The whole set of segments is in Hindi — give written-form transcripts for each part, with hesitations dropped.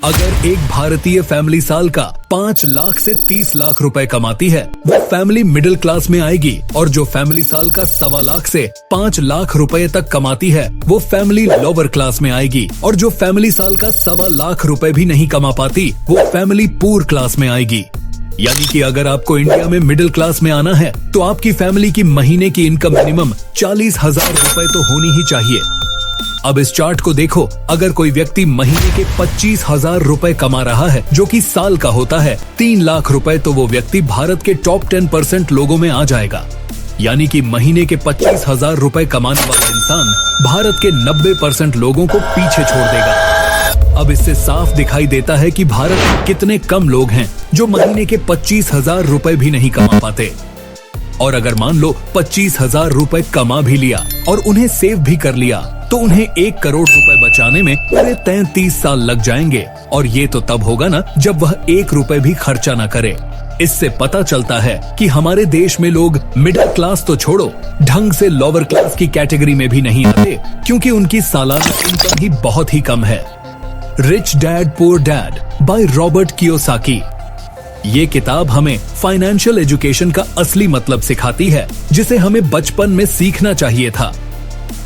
अगर एक भारतीय फैमिली साल का 5 लाख से 30 लाख रुपए कमाती है, वो फैमिली मिडिल क्लास में आएगी। और जो फैमिली साल का 1.25 लाख से 5 लाख रुपए तक कमाती है, वो फैमिली लोअर क्लास में आएगी। और जो फैमिली साल का 1.25 लाख रुपए भी नहीं कमा पाती, वो फैमिली पुअर क्लास में आएगी। यानी कि अगर आपको इंडिया में मिडिल क्लास में आना है, तो आपकी फैमिली की महीने की इनकम मिनिमम 40,000 रुपए तो होनी ही चाहिए। अब इस चार्ट को देखो, अगर कोई व्यक्ति महीने के 25,000 रुपए कमा रहा है, जो कि साल का होता है 3 लाख रुपए, तो वो व्यक्ति भारत के टॉप 10% लोगों में आ जाएगा। यानी कि महीने के 25,000 रुपए कमाने वाला इंसान भारत के 90% लोगों को पीछे छोड़ देगा। अब इससे साफ दिखाई देता है कि भारत में कितने कम लोग हैं जो महीने के 25,000 रुपए भी नहीं कमा पाते। और अगर मान लो 25,000 रुपए कमा भी लिया और उन्हें सेव भी कर लिया, तो उन्हें 1 करोड़ रुपए बचाने में पूरे 33 साल लग जाएंगे। और ये तो तब होगा ना जब वह 1 रुपए भी खर्चा न करे। इससे पता चलता है कि हमारे देश में लोग मिडिल क्लास तो छोड़ो, ढंग से लोअर क्लास की कैटेगरी में भी नहीं आते, क्योंकि उनकी सालाना इनकम ही बहुत ही कम है। Rich dad poor dad by Robert Kiyosaki. ये किताब हमें फाइनेंशियल एजुकेशन का असली मतलब सिखाती है, जिसे हमें बचपन में सीखना चाहिए था।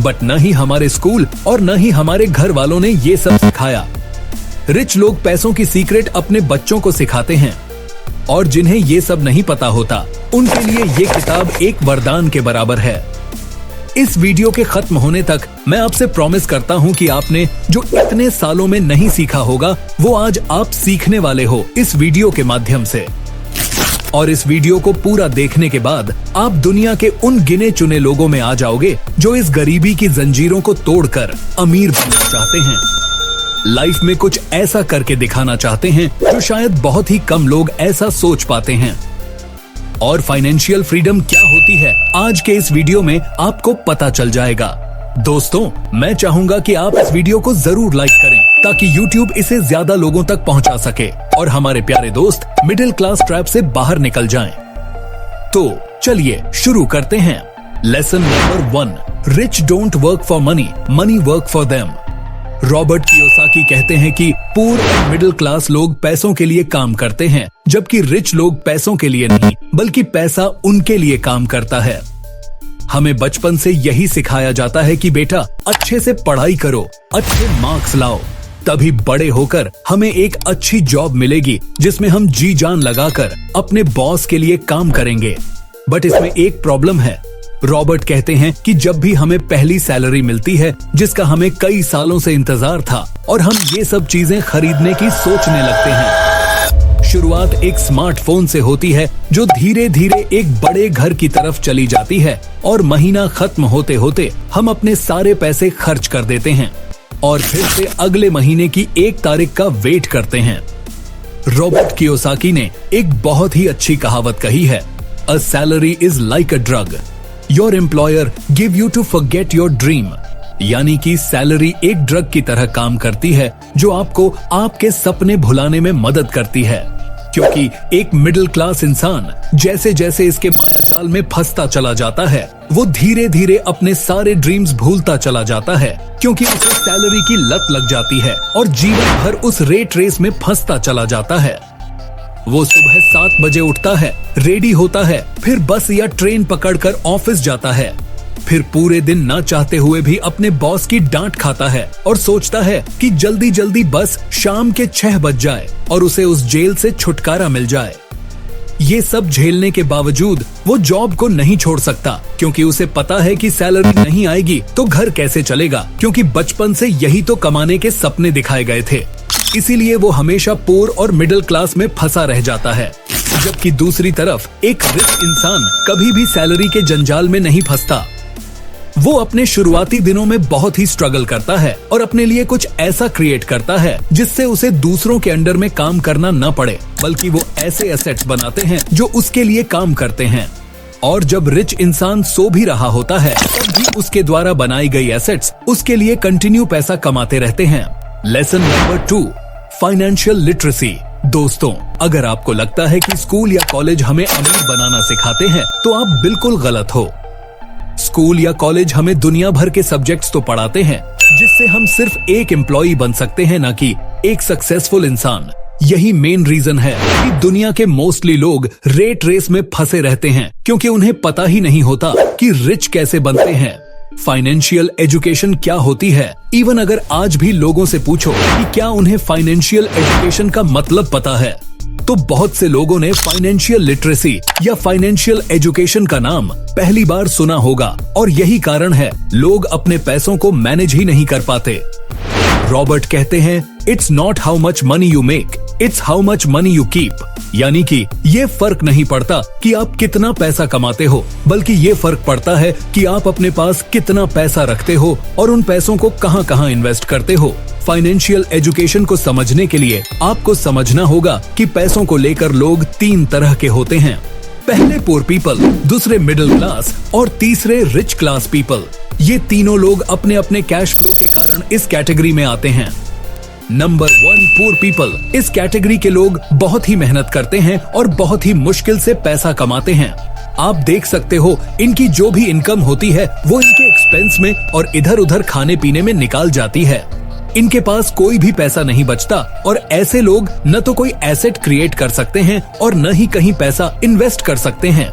बट न ही हमारे स्कूल और न ही हमारे घर वालों ने ये सब सिखाया। रिच लोग पैसों की सीक्रेट अपने बच्चों को सिखाते हैं, और जिन्हें ये सब नहीं पता होता, उनके लिए ये किताब एक वरदान के बराबर है। इस वीडियो के खत्म होने तक मैं आपसे प्रॉमिस करता हूँ कि आपने जो इतने सालों में नहीं सीखा होगा, वो आज आप सीखने वाले हो इस वीडियो के माध्यम से। और इस वीडियो को पूरा देखने के बाद आप दुनिया के उन गिने चुने लोगों में आ जाओगे जो इस गरीबी की जंजीरों को तोड़कर अमीर बनना चाहते हैं। लाइफ में कुछ ऐसा करके दिखाना चाहते हैं जो शायद बहुत ही कम लोग ऐसा सोच पाते हैं। और फाइनेंशियल फ्रीडम क्या होती है, आज के इस वीडियो में आपको पता चल जाएगा। दोस्तों, मैं चाहूंगा कि आप इस वीडियो को जरूर लाइक करें, ताकि YouTube इसे ज्यादा लोगों तक पहुंचा सके और हमारे प्यारे दोस्त मिडिल क्लास ट्रैप से बाहर निकल जाएं। तो चलिए शुरू करते हैं। Lesson number 1, rich don't work for money, money work for them. Robert Kiyosaki कहते हैं कि पुअर और मिडिल क्लास लोग पैसों के लिए काम करते हैं, जबकि रिच लोग पैसों के लिए नहीं, बल्कि पैसा उनके लिए काम करता है। हमें बचपन से यही सिखाया जाता है कि बेटा अच्छे से पढ़ाई करो, अच्छे मार्क्स लाओ, तभी बड़े होकर हमें एक अच्छी जॉब मिलेगी जिसमें हम जी जान लगाकर अपने बॉस के लिए काम करेंगे। बट इसमें एक प्रॉब्लम है। रॉबर्ट कहते हैं कि जब भी हमें पहली सैलरी मिलती है, जिसका हमें कई सालों से इंतजार था, और हम ये सब चीजें खरीदने की सोचने लगते हैं। शुरुआत एक स्मार्टफोन से होती है, जो धीरे धीरे एक बड़े घर की तरफ चली जाती है, और महीना खत्म होते होते हम अपने सारे पैसे खर्च कर देते हैं और फिर से अगले महीने की 1 तारीख का वेट करते हैं। रॉबर्ट कियोसाकी ने एक बहुत ही अच्छी कहावत कही है, a salary is like a drug, your employer give you to forget your dream. यानी कि सैलरी एक ड्रग की तरह काम करती है, जो आपको आपके सपने भुलाने में मदद करती है। क्योंकि एक मिडिल क्लास इंसान जैसे जैसे इसके मायाजाल में फंसता चला जाता है, वो धीरे धीरे अपने सारे ड्रीम्स भूलता चला जाता है, क्योंकि उसे सैलरी की लत लग जाती है और जीवन भर उस रेट रेस में फंसता चला जाता है। वो सुबह 7 बजे उठता है, रेडी होता है, फिर बस या ट्रेन पकड़कर ऑफिस जाता है, फिर पूरे दिन ना चाहते हुए भी अपने बॉस की डांट खाता है और सोचता है कि जल्दी जल्दी बस शाम के 6 बज जाए और उसे उस जेल से छुटकारा मिल जाए। ये सब झेलने के बावजूद वो जॉब को नहीं छोड़ सकता, क्योंकि उसे पता है कि सैलरी नहीं आएगी तो घर कैसे चलेगा, क्योंकि बचपन से यही तो कमाने के सपने दिखाए गए थे। इसीलिए वो हमेशा पुअर और मिडिल क्लास में फंसा रह जाता है। जबकि दूसरी तरफ एक रिच इंसान कभी भी सैलरी के जंजाल में नहीं फंसता। वो अपने शुरुआती दिनों में बहुत ही स्ट्रगल करता है और अपने लिए कुछ ऐसा क्रिएट करता है जिससे उसे दूसरों के अंडर में काम करना न पड़े, बल्कि वो ऐसे एसेट्स बनाते हैं जो उसके लिए काम करते हैं। और जब रिच इंसान सो भी रहा होता है, तब भी उसके द्वारा बनाई गई एसेट्स उसके लिए कंटिन्यू पैसा कमाते रहते हैं। Lesson number 2, financial literacy. दोस्तों, अगर आपको लगता है कि स्कूल या कॉलेज हमें अमीर बनाना सिखाते हैं, तो आप बिल्कुल गलत हो। स्कूल या कॉलेज हमें दुनिया भर के सब्जेक्ट्स तो पढ़ाते हैं, जिससे हम सिर्फ एक एम्प्लॉय बन सकते हैं, ना कि एक सक्सेसफुल इंसान। यही मेन रीजन है कि दुनिया के मोस्टली लोग रेट रेस में फंसे रहते हैं, क्योंकि उन्हें पता ही नहीं होता कि रिच कैसे बनते हैं। फाइनेंशियल एजुकेशन क्या होती है? इवन अगर आज भी लोगों से पूछो कि क्या उन्हें फाइनेंशियल एजुकेशन का मतलब पता है, तो बहुत से लोगों ने फाइनेंशियल लिटरेसी या फाइनेंशियल एजुकेशन का नाम पहली बार सुना होगा। और यही कारण है लोग अपने पैसों को मैनेज ही नहीं कर पाते। रॉबर्ट कहते हैं, it's not how much money you make, it's how much money you keep. यानी कि ये फर्क नहीं पड़ता कि आप कितना पैसा कमाते हो, बल्कि ये फर्क पड़ता है कि आप अपने पास कितना पैसा रखते हो और उन पैसों को कहां कहां इन्वेस्ट करते हो। फाइनेंशियल एजुकेशन को समझने के लिए आपको समझना होगा कि पैसों को लेकर लोग 3 तरह के होते हैं। पहले पुअर पीपल, दूसरे मिडिल क्लास और तीसरे रिच क्लास पीपल। ये तीनों लोग अपने अपने कैश फ्लो के कारण इस कैटेगरी में आते हैं। Number 1 poor people. इस कैटेगरी के लोग बहुत ही मेहनत करते हैं और बहुत ही मुश्किल से पैसा कमाते हैं। आप देख सकते हो इनकी जो भी इनकम होती है वो इनके एक्सपेंस में और इधर उधर खाने पीने में निकाल जाती है। इनके पास कोई भी पैसा नहीं बचता और ऐसे लोग न तो कोई एसेट क्रिएट कर सकते हैं और न ही कहीं पैसा इन्वेस्ट कर सकते हैं।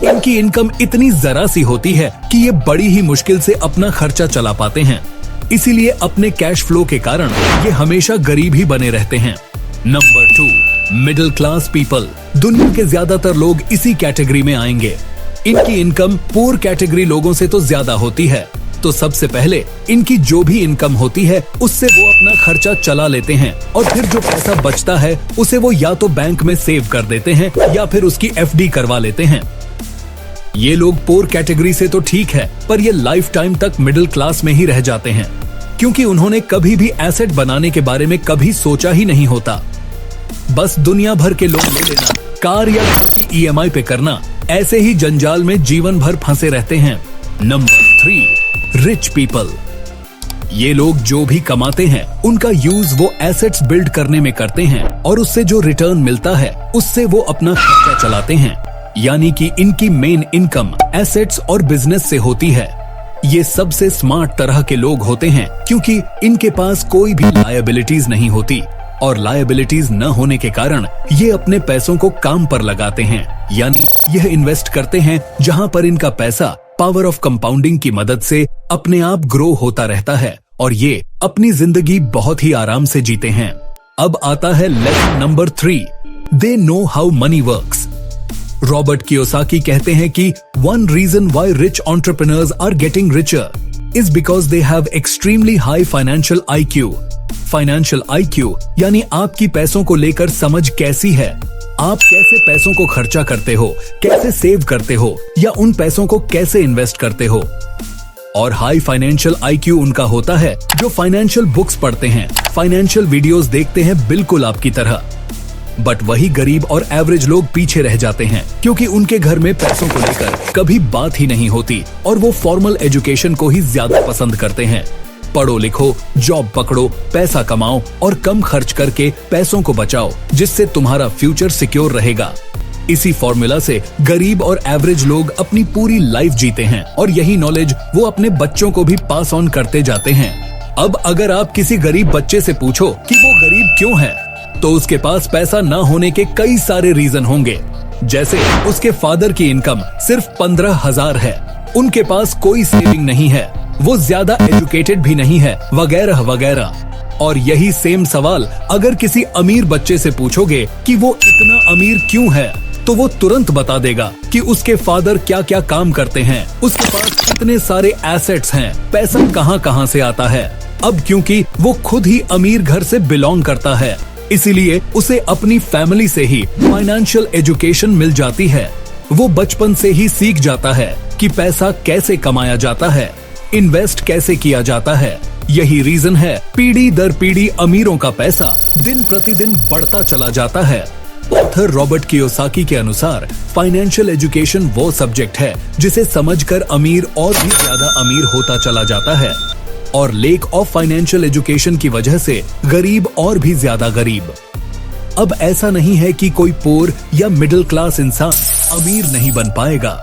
इनकी इनकम इतनी जरा सी होती है कि ये बड़ी ही मुश्किल से अपना खर्चा चला पाते हैं। इसीलिए अपने कैश फ्लो के कारण ये हमेशा गरीब ही बने रहते हैं। Number 2 middle class people. दुनिया के ज्यादातर लोग इसी कैटेगरी में आएंगे। इनकी इनकम पुअर कैटेगरी लोगों से तो ज्यादा होती है। तो सबसे पहले इनकी जो भी इनकम होती है उससे वो अपना खर्चा चला लेते हैं और फिर जो पैसा बचता है उसे वो या तो बैंक में सेव कर देते हैं या फिर उसकी एफडी करवा लेते हैं। ये लोग पुअर कैटेगरी से तो ठीक है, पर ये लाइफ टाइम तक मिडिल क्लास में ही रह जाते हैं, क्योंकि उन्होंने कभी भी एसेट बनाने के बारे में कभी सोचा ही नहीं होता। बस दुनिया भर के लोन ले लेना, कार या घर की EMI पे करना, ऐसे ही जंजाल में जीवन भर फंसे रहते हैं। Number 3 rich people. ये लोग जो भी कमाते हैं उनका यूज वो एसेट्स बिल्ड करने में करते हैं और उससे जो रिटर्न मिलता है उससे वो अपना खर्चा चलाते हैं। यानी कि इनकी मेन इनकम एसेट्स और बिजनेस से होती है। ये सबसे स्मार्ट तरह के लोग होते हैं, क्योंकि इनके पास कोई भी लायबिलिटीज नहीं होती और लायबिलिटीज न होने के कारण ये अपने पैसों को काम पर लगाते हैं। यानी यह इन्वेस्ट करते हैं जहां पर इनका पैसा पावर ऑफ कंपाउंडिंग की मदद से अपने आप ग्रो होता रहता है और ये अपनी जिंदगी बहुत ही आराम से जीते हैं। अब आता है lesson number 3, they know how many works. Robert Kiyosaki कहते हैं कि one reason why rich entrepreneurs are getting richer is because they have extremely high financial IQ. Financial IQ यानी आपकी पैसों को लेकर समझ कैसी है, आप कैसे पैसों को खर्चा करते हो, कैसे सेव करते हो या उन पैसों को कैसे इन्वेस्ट करते हो। और हाई फाइनेंशियल IQ उनका होता है जो फाइनेंशियल बुक्स पढ़ते हैं, फाइनेंशियल वीडियोस देखते हैं, बिल्कुल आपकी तरह। बट वही गरीब और एवरेज लोग पीछे रह जाते हैं, क्योंकि उनके घर में पैसों को लेकर कभी बात ही नहीं होती और वो फॉर्मल एजुकेशन को ही ज्यादा पसंद करते हैं। पढ़ो लिखो, जॉब पकड़ो, पैसा कमाओ और कम खर्च करके पैसों को बचाओ, जिससे तुम्हारा फ्यूचर सिक्योर रहेगा। इसी फॉर्मूला से गरीब और एवरेज लोग अपनी पूरी लाइफ जीते हैं और यही नॉलेज वो अपने बच्चों को भी पास ऑन करते जाते हैं। अब अगर आप किसी गरीब बच्चे से पूछो कि वो गरीब क्यों है, तो उसके पास पैसा न होने के कई सारे रीजन होंगे। जैसे उसके फादर की इनकम सिर्फ 15,000 है, उनके पास कोई सेविंग नहीं है, वो ज्यादा एजुकेटेड भी नहीं है, वगैरह वगैरह। और यही सेम सवाल अगर किसी अमीर बच्चे से पूछोगे कि वो इतना अमीर क्यों है, तो वो तुरंत बता देगा कि उसके फादर क्या क्या काम करते हैं, उसके पास कितने सारे एसेट्स हैं, पैसा कहां कहां से आता है। अब क्योंकि वो खुद ही अमीर घर से बिलोंग करता है, इसीलिए उसे अपनी फैमिली से ही फाइनेंशियल एजुकेशन मिल जाती है। वो बचपन से ही सीख जाता है कि पैसा कैसे कमाया जाता है, इन्वेस्ट कैसे किया जाता है। यही रीजन है पीढ़ी दर पीढ़ी अमीरों का पैसा दिन प्रतिदिन बढ़ता चला जाता है। ऑथर रॉबर्ट कियोसाकी के अनुसार फाइनेंशियल एजुकेशन वो सब्जेक्ट है जिसे समझकर अमीर और भी ज्यादा अमीर होता चला जाता है और लैक ऑफ फाइनेंशियल एजुकेशन की वजह से गरीब और भी ज्यादा गरीब। अब ऐसा नहीं है कि कोई पुअर या मिडिल क्लास इंसान अमीर नहीं बन पाएगा।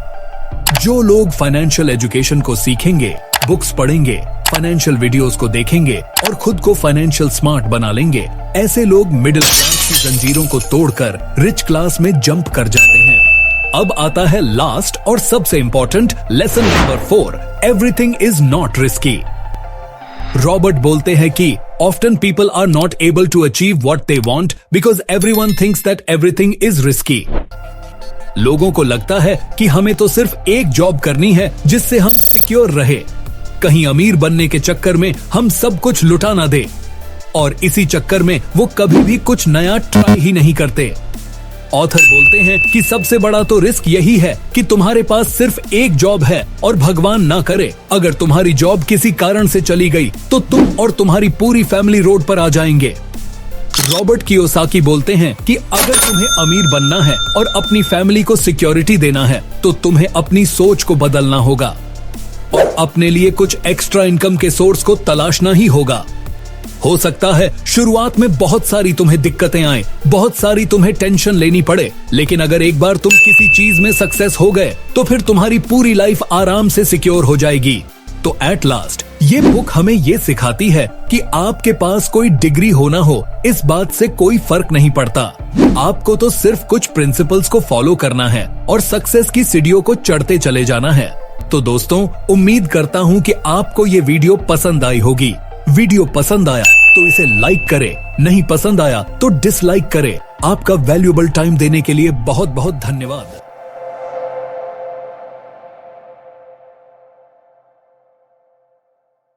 जो लोग फाइनेंशियल एजुकेशन को सीखेंगे, बुक्स पढ़ेंगे, फाइनेंशियल वीडियोस को देखेंगे और खुद को फाइनेंशियल स्मार्ट बना लेंगे। ऐसे लोग मिडिल क्लास की जंजीरों को तोड़कर रिच क्लास में जंप कर जाते हैं। अब आता है लास्ट और सबसे important lesson number 4, everything is not risky. Robert बोलते हैं कि often people are not able to achieve what they want because everyone thinks that everything is risky. लोगों को लगता है कि हमें तो सिर्फ एक जॉब करनी है जिससे हम सिक्योर रहे, कहीं अमीर बनने के चक्कर में हम सब कुछ लुटा ना दे, और इसी चक्कर में वो कभी भी कुछ नया ट्राई ही नहीं करते। ऑथर बोलते हैं कि सबसे बड़ा तो रिस्क यही है कि तुम्हारे पास सिर्फ एक जॉब है और भगवान ना करे अगर तुम्हारी जॉब किसी कारण से चली गई तो तुम और तुम्हारी पूरी फैमिली रोड पर आ जाएंगे। रॉबर्ट कियोसाकी बोलते हैं कि अगर तुम्हें अमीर बनना है और अपनी फैमिली को सिक्योरिटी देना है तो तुम्हें अपनी सोच को बदलना होगा और अपने लिए कुछ एक्स्ट्रा इनकम के सोर्स को तलाशना ही होगा। हो सकता है शुरुआत में बहुत सारी तुम्हें दिक्कतें आए, बहुत सारी तुम्हें टेंशन लेनी पड़े, लेकिन अगर एक बार तुम किसी चीज में सक्सेस हो गए तो फिर तुम्हारी पूरी लाइफ आराम से सिक्योर हो जाएगी। तो एट लास्ट ये बुक हमें ये सिखाती है कि आपके पास कोई डिग्री हो ना हो, इस बात से कोई फर्क नहीं पड़ता। आपको तो सिर्फ कुछ प्रिंसिपल्स को फॉलो करना है और सक्सेस की सीढ़ियों को चढ़ते चले जाना है। तो दोस्तों, उम्मीद करता हूँ कि आपको ये वीडियो पसंद आई होगी। वीडियो पसंद आया तो इसे लाइक करें, नहीं पसंद आया तो डिसलाइक करें। आपका वैल्यूएबल टाइम देने के लिए बहुत बहुत धन्यवाद।